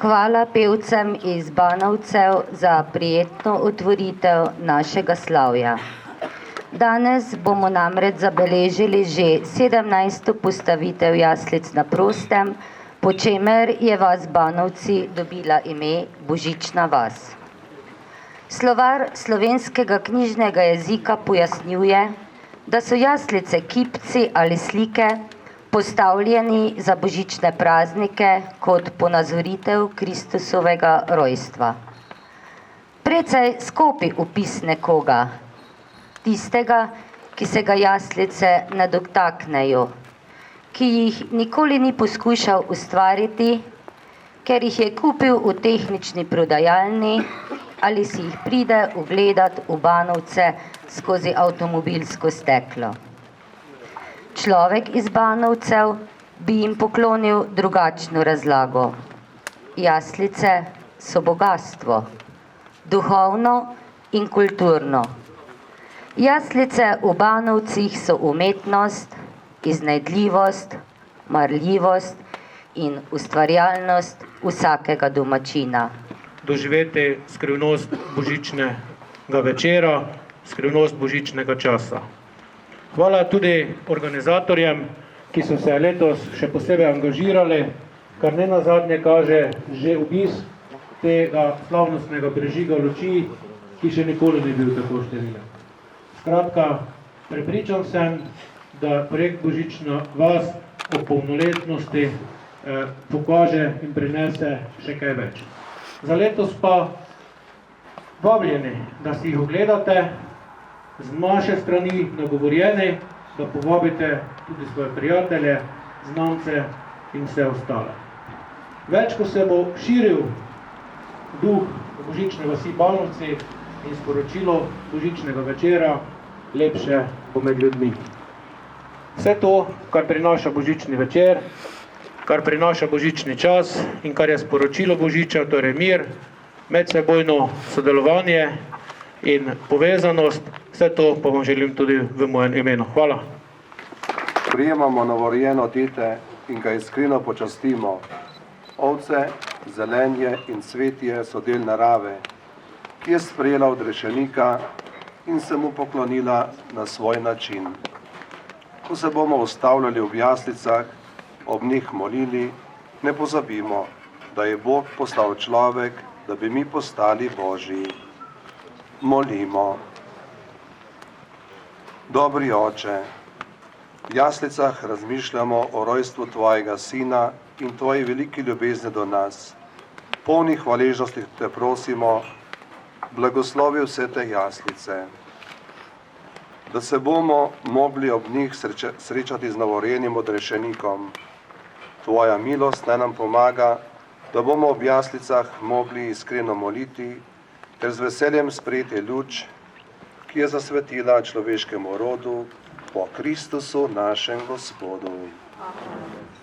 Hvala pevcem iz Banovcev za prijetno otvoritev našega slavja. Danes bomo namreč zabeležili že 17. postavitev jaslic na prostem, po čemer je vas Banovci dobila ime Božična vas. Slovar slovenskega knjižnega jezika pojasnjuje, da so jaslice kipci ali slike, postavljeni za božične praznike kot ponazoritev Kristusovega rojstva. Precej skopi opis nekoga, tistega, ki se ga jaslice ne dotaknejo, ki jih nikoli ni poskušal ustvariti, ker jih je kupil v tehnični prodajalni ali si jih pride ugledat v Banovce skozi avtomobilsko steklo. Človek iz Banovcev bi jim poklonil drugačno razlago. Jaslice so bogastvo, duhovno in kulturno. Jaslice v Banovcih so umetnost, iznajdljivost, marljivost in ustvarjalnost vsakega domačina. Doživeti skrivnost božičnega večera, skrivnost božičnega časa. Hvala tudi organizatorjem, ki so se letos še posebej angažirali, kar ne nazadnje kaže že obisk tega slavnostnega prižiga luči, ki še nikoli ni bil tako številen. Skratka, prepričan sem, da projekt Božična vas o polnoletnosti pokaže in prinese še kaj več. Za letos pa vabljeni, da si jih ogledate, z naše strani nagovorjeni, da povabite tudi svoje prijatelje, znance in vse ostale. Več, ko se bo širil duh Božične vasi Banovci in sporočilo Božičnega večera, lepše bo med ljudmi. Vse to, kar prinaša Božični večer, kar prinaša Božični čas in kar je sporočilo Božiča, torej mir, medsebojno sodelovanje in povezanost, vse to pa vam želim tudi v mojem imenu. Hvala. Prijemamo novorojeno dete in ga iskreno počastimo. Ovce, zelenje in cvetje so del narave, ki je sprejela odrešenika in se mu poklonila na svoj način. Ko se bomo ustavljali v jaslicah, ob njih molili, ne pozabimo, da je Bog postal človek, da bi mi postali Božji. Molimo. Dobri Oče, v jaslicah razmišljamo o rojstvu Tvojega Sina in Tvoji veliki ljubezni do nas. Polni hvaležnosti Te prosimo, blagoslovi vse te jaslice, da se bomo mogli ob njih srečati z novorojenim odrešenikom. Tvoja milost naj nam pomaga, da bomo ob jaslicah mogli iskreno moliti ter z veseljem sprejeti luč, ki je zasvetila človeškemu rodu po Kristusu našem Gospodu. Amen.